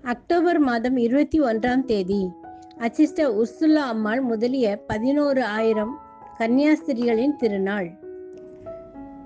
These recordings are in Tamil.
அக்டோபர் மாதம் 21ஆம் தேதி அச்சிஸ்டர் உர்சுலா அம்மாள் முதலிய 11,000 கன்னியாஸ்திரிகளின் திருநாள்.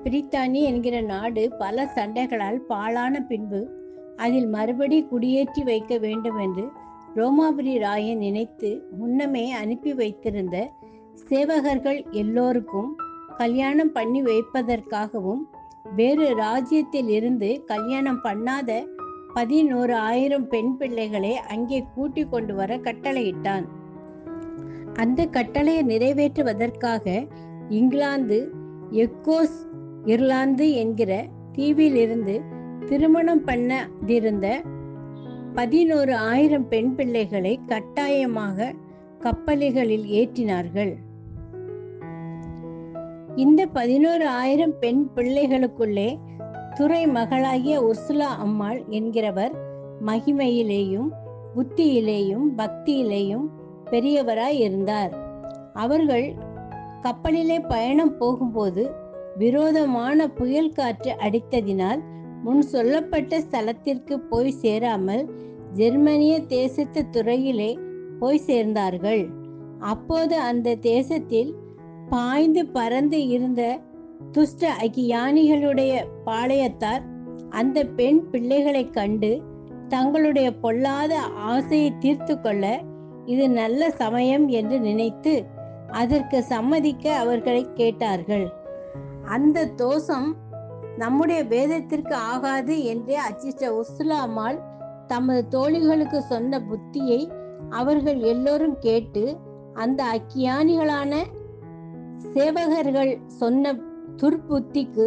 பிரித்தானி என்கிற நாடு பல சண்டைகளால் பாழான பின்பு அதில் மறுபடி குடியேற்றி வைக்க வேண்டும் என்று ரோமாபுரி ராயன் நினைத்து முன்னமே அனுப்பி வைத்திருந்த சேவகர்கள் எல்லோருக்கும் கல்யாணம் பண்ணி வைப்பதற்காகவும் வேறு ராஜ்யத்தில் இருந்து கல்யாணம் பண்ணாத 11,000 பெண் பிள்ளைகளை அங்கே கூட்டிக் கொண்டு வர கட்டளையிட்டான். அந்த கட்டளையை நிறைவேற்றுவதற்காக இங்கிலாந்து, எக்கோஸ், இர்லாந்து என்கிற தீவிலிருந்து திருமணம் பண்ணதிருந்த 11,000 பெண் பிள்ளைகளை கட்டாயமாக கப்பல்களில் ஏற்றினார்கள். இந்த 11,000 பெண் பிள்ளைகளுக்குள்ளே துறை மகளாகிய உர்சுலா அம்மாள் என்கிறவர் மகிமையிலேயும் புத்தியிலேயும் பக்தியிலேயும் பெரியவராய் இருந்தார். அவர்கள் கப்பலிலே பயணம் போகும்போது விரோதமான புயல் காற்று அடித்ததினால் முன் சொல்லப்பட்ட ஸ்தலத்திற்கு போய் சேராமல் ஜெர்மனிய தேசத்து துறையிலே போய் சேர்ந்தார்கள். அப்போது அந்த தேசத்தில் பாய்ந்து பறந்து இருந்த துஷ்ட அக்கியானிகளுடைய பாளையத்தார் அந்த பெண் பிள்ளைகளை கண்டு தங்களுடைய பொல்லாத ஆசையை தீர்த்து கொள்ள இது நல்ல சமயம் என்று நினைத்து அதற்கு சம்மதிக்க அவர்களை கேட்டார்கள். அந்த தோஷம் நம்முடைய வேதத்திற்கு ஆகாது என்று அச்சிஸ்டர் உர்சுலா அம்மாள் தமது தோழிகளுக்கு சொன்ன புத்தியை அவர்கள் எல்லோரும் கேட்டு அந்த அக்கியானிகளான சேவகர்கள் சொன்ன துர்புத்திக்கு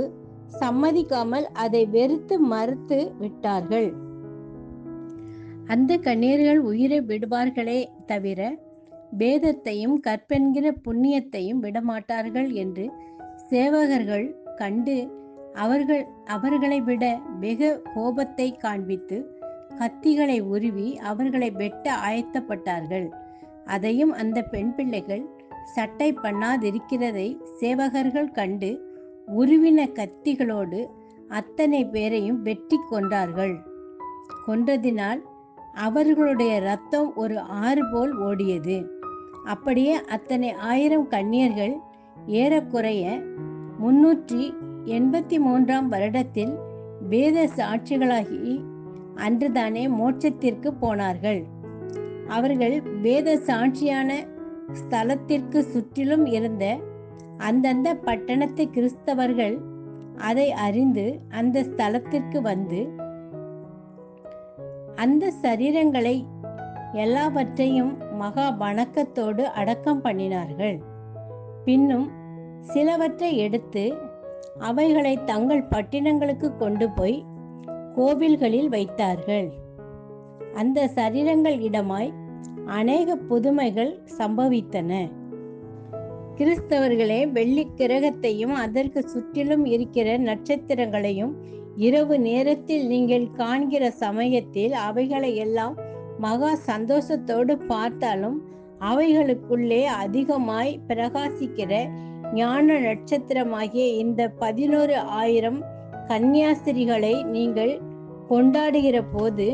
சம்மதிக்காமல் அதை வெறுத்து மறுத்து விட்டார்கள். அந்த கன்னியர்கள் உயிரை விடுவார்களே தவிர வேதத்தையும் கற்பென்கிற புண்ணியத்தையும் விடமாட்டார்கள் என்று சேவகர்கள் கண்டு அவர்களை விட வெகு கோபத்தை காண்பித்து கத்திகளை உருவி அவர்களை வெட்ட ஆயத்தப்பட்டார்கள். அதையும் அந்த பெண் பிள்ளைகள் சட்டை பண்ணாதிருக்கிறதை சேவகர்கள் கண்டு உருவின கத்திகளோடு அத்தனை பேரையும் வெட்டி கொன்றார்கள். கொன்றதினால் அவர்களுடைய இரத்தம் ஒரு ஆறு போல் ஓடியது. அப்படியே அத்தனை 1000 கன்னியர்கள் ஏறக்குறைய 383ஆம் வருடத்தில் வேத சாட்சிகளாகி அன்றுதானே மோட்சத்திற்கு போனார்கள். அவர்கள் வேத சாட்சியான ஸ்தலத்திற்கு சுற்றிலும் இருந்த அந்தந்த பட்டணத்து கிறிஸ்தவர்கள் அதை அறிந்து அந்த ஸ்தலத்திற்கு வந்து அந்த சரீரங்களை எல்லாவற்றையும் மகா வணக்கத்தோடு அடக்கம் பண்ணினார்கள். பின்னும் சிலவற்றை எடுத்து அவைகளை தங்கள் பட்டினங்களுக்கு கொண்டு போய் கோவில்களில் வைத்தார்கள். அந்த சரீரங்கள் இடமாய் அநேக புதுமைகள் சம்பவித்தன. கிறிஸ்தவர்களே, வெள்ளி கிரகத்தையும் அதற்கு சுற்றிலும் இருக்கிற நட்சத்திரங்களையும் இரவு நேரத்தில் நீங்கள் காண்கிற சமயத்தில் அவைகளை எல்லாம் மகா சந்தோஷத்தோடு பார்த்தாலும் அவைகளுக்குள்ளே அதிகமாய் பிரகாசிக்கிற ஞான நட்சத்திரமாகிய இந்த 11,000 கன்னியாஸ்திரிகளை நீங்கள் கொண்டாடுகிற போது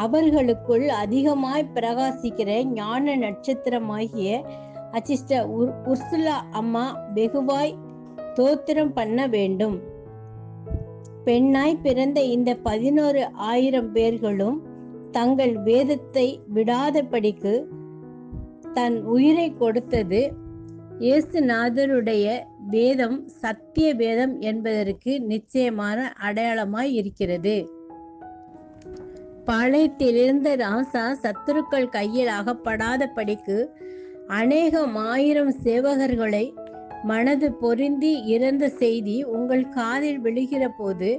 அவர்களுக்குள் அதிகமாய் பிரகாசிக்கிற ஞான நட்சத்திரமாகிய அச்சிஸ்டர் உர்சுலா அம்மா வெகுவாய் தோத்திரம் பண்ண வேண்டும். பெண்ணாய் பிறந்த இந்த 11,000 பேர்களும் தங்கள் வேதத்தை விடாதபடிக்கு தன் உயிரை கொடுத்தது இயேசுநாதருடைய வேதம் சத்திய வேதம் என்பதற்கு நிச்சயமான அடையாளமாய் இருக்கிறது. பாளையத்திலிருந்த ராசா சத்துருக்கள் கையில் அகப்படாதபடிக்கு அநேகம் 1000 சேவகர்களை மனது பொருந்தி இறந்த செய்தி உங்கள் காதில் விழுகிற போது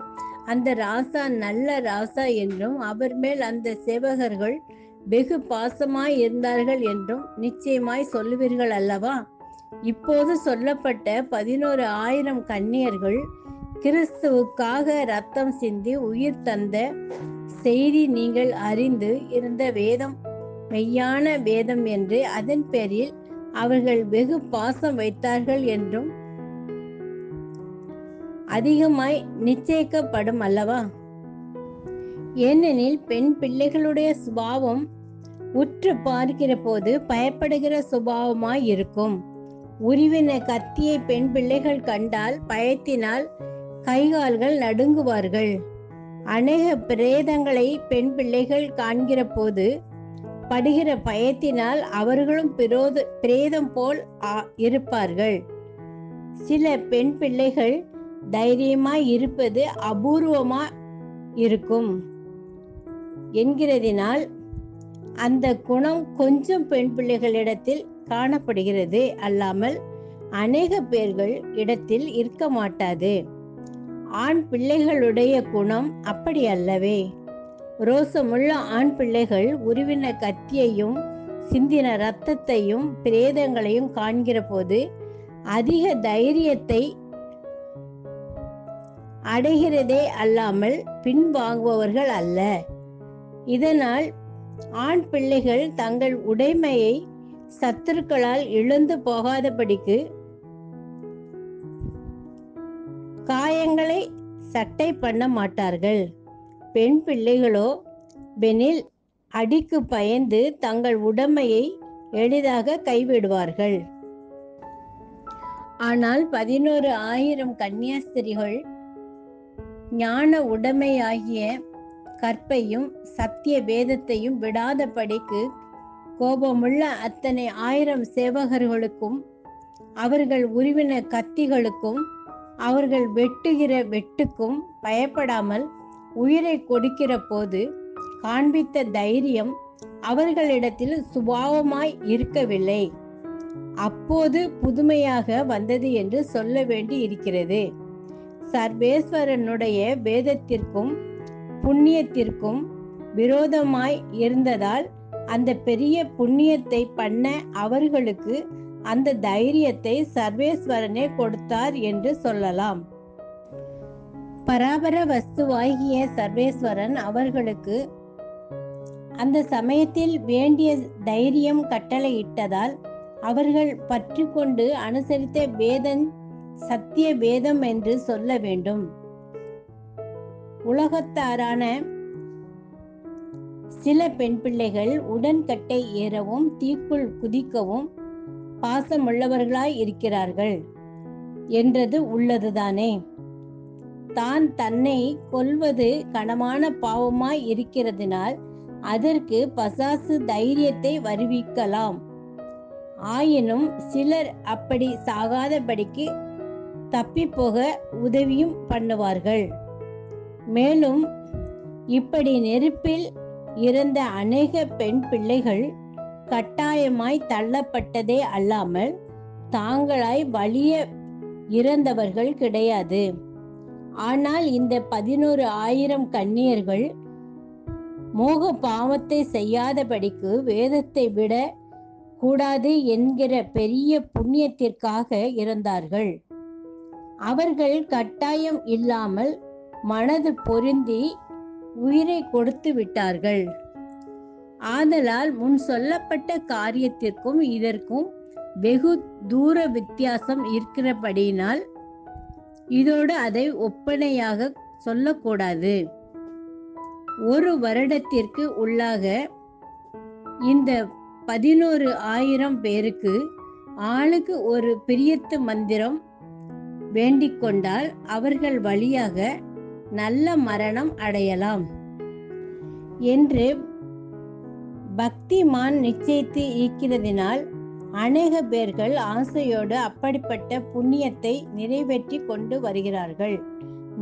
அந்த ராசா நல்ல ராசா என்றும் அவர் மேல் அந்த சேவகர்கள் வெகு பாசமாய் இருந்தார்கள் என்றும் நிச்சயமாய் சொல்லுவீர்கள் அல்லவா? இப்போது சொல்லப்பட்ட 11,000 கன்னியர்கள் கிறிஸ்துவுக்காக இரத்தம் சிந்தி உயிர் தந்த செய்தி நீங்கள் அறிந்து இருந்த வேதம் மெய்யான வேதம் என்று அதன் பேரில் அவர்கள் வெகு பாசம் வைத்தார்கள் என்றும் அதிகமாய் நிச்சயிக்கப்படும் அல்லவா? ஏனெனில் பெண் பிள்ளைகளுடைய சுபாவம் உற்று பார்க்கிற போது பயப்படுகிற சுபாவமாய் இருக்கும். உருவின கத்தியை பெண் பிள்ளைகள் கண்டால் பயத்தினால் கைகால்கள் நடுங்குவார்கள். அநேக பிரேதங்களை பெண் பிள்ளைகள் காண்கிற போது படுகிற பயத்தினால் அவர்களும் பிரேதம் போல் இருப்பார்கள். சில பெண் பிள்ளைகள் தைரியமாய் இருப்பது அபூர்வமா இருக்கும் என்கிறதினால் அந்த குணம் கொஞ்சம் பெண் பிள்ளைகளிடத்தில் காணப்படுகிறது அல்லாமல் அநேக பேர்கள் இடத்தில் இருக்க மாட்டாது. ஆண் பிள்ளைகளுடைய குணம் அப்படி அல்லவே. ரோசமுள்ள ஆண் பிள்ளைகள் உருவின கத்தியையும் சிந்தின இரத்தத்தையும் பிரேதங்களையும் காண்கிற போது அதிக தைரியத்தை அடைகிறதே அல்லாமல் பின்வாங்குபவர்கள் அல்ல. இதனால் ஆண் பிள்ளைகள் தங்கள் உடைமையை சத்துருக்களால் இழந்து போகாதபடிக்கு காயங்களை சட்டை பண்ண மாட்டார்கள். பெண் பிள்ளைகளோ பெனில் அடிக்கு பயந்து தங்கள் உடைமையை எளிதாக கைவிடுவார்கள். ஆனால் 11,000 கன்னியாஸ்திரிகள் ஞான உடைமையாகிய கற்பையும் சத்திய வேதத்தையும் விடாதபடிக்கு கோபமுள்ள அத்தனை 1000 சேவகர்களுக்கும் அவர்கள் உருவின கத்திகளுக்கும் அவர்கள் வெட்டுகிற வெட்டுக்கும் பயப்படாமல் உயிரை கொடுக்கிற போது காண்பித்த தைரியம் அவர்களிடத்தில் சுபாவமாய் இருக்கவில்லை. அப்போது புதுமையாக வந்தது என்று சொல்ல வேண்டி இருக்கிறது. சர்வேஸ்வரனுடைய வேதத்திற்கும் புண்ணியத்திற்கும் விரோதமாய் இருந்ததால் அந்த பெரிய புண்ணியத்தை பண்ண அவர்களுக்கு அந்த தைரியத்தை சர்வேஸ்வரனே கொடுத்தார் என்று சொல்லலாம். பராபர வஸ்துவாகிய சர்வேஸ்வரன் அவர்களுக்கு அந்த சமயத்தில் வேண்டிய தைரியம் கட்டளையிட்டதால் அவர்கள் பற்றி கொண்டு அனுசரித்த வேதம் சத்திய வேதம் என்று சொல்ல வேண்டும். உலகத்தாரான சில பெண் பிள்ளைகள் உடன்கட்டை ஏறவும் தீக்குள் குதிக்கவும் பாசமுள்ளவர்களாய் இருக்கிறார்கள் என்றது உள்ளதுதானே. தான் தன்னை கொல்வது கனமான பாவமாய் இருக்கிறதினால் அதற்கு பசாசு தைரியத்தை வருவிக்கலாம். ஆயினும் சிலர் அப்படி சாகாதபடிக்கு தப்பி போக உதவியும் பண்ணுவார்கள். மேலும் இப்படி நெருப்பில் இறந்த அநேக பெண் பிள்ளைகள் கட்டாயமாய் தள்ளப்பட்டதே அல்லாமல் தாங்களாய் வலிய இறந்தவர்கள் கிடையாது. ஆனால் இந்த 11,000 கன்னியர்கள் மோக பாவத்தை செய்யாதபடிக்கு வேதத்தை விட கூடாது என்கிற பெரிய புண்ணியத்திற்காக இறந்தார்கள். அவர்கள் கட்டாயம் இல்லாமல் மனது பொருந்தி உயிரை கொடுத்து விட்டார்கள். ஆதலால் முன் சொல்லப்பட்ட காரியத்திற்கும் இதற்கும் வெகு தூர வித்தியாசம் இருக்கிறபடியினால் இதோடு அதை ஒப்பனையாக சொல்லக்கூடாது. 1 வருடத்திற்கு உள்ளாக இந்த 11,000 பேருக்கு ஆளுக்கு ஒரு பிரியத்து மந்திரம் வேண்டிக் கொண்டால் அவர்கள் வழியாக நல்ல மரணம் அடையலாம் என்று பக்திமான் நிச்சயித்து இருக்கிறதினால் அநேக பேர்கள் ஆசையோடு அப்படிப்பட்ட புண்ணியத்தை நிறைவேற்றி கொண்டு வருகிறார்கள்.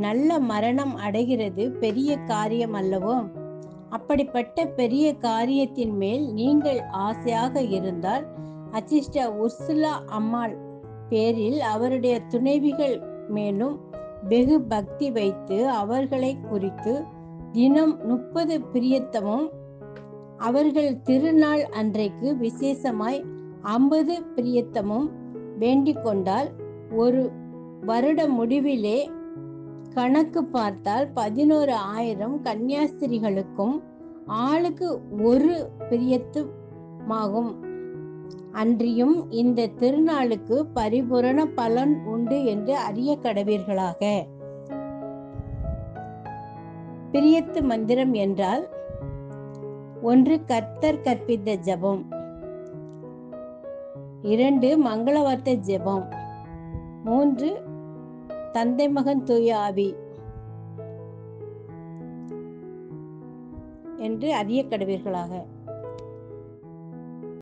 நல்ல மரணம் அடைகிறது பெரிய காரியம் அல்லவோ? அப்படிப்பட்ட பெரிய காரியத்தின் மேல் நீங்கள் ஆசையாக இருந்தால் அசிஸ்டர் உர்சுலா அம்மாள் பேரில் அவருடைய துணைவிகள் மேலும் வெகு பக்தி வைத்து அவர்களை குறித்து தினம் 30 பிரியத்தமும் அவர்கள் திருநாள் அன்றைக்கு விசேஷமாய் 50 பிரியத்தமும் வேண்டிக் கொண்டால் 1 வருட முடிவிலே கணக்கு பார்த்தால் 11,000 கன்னியாஸ்திரிகளுக்கும் ஆளுக்கு 1 பிரியத்துமாகும். அன்றியும் இந்த திருநாளுக்கு பரிபூரண பலன் உண்டு என்று அறிய கடவீர்களாக. பிரியத்து மந்திரம் என்றால் 1 கர்த்தர் கற்பித்த ஜெபம், 2 மங்களவார்த்தை ஜெபம், 3 தந்தை மகன் தூய ஆவி என்று அறிய கடவீர்களாக.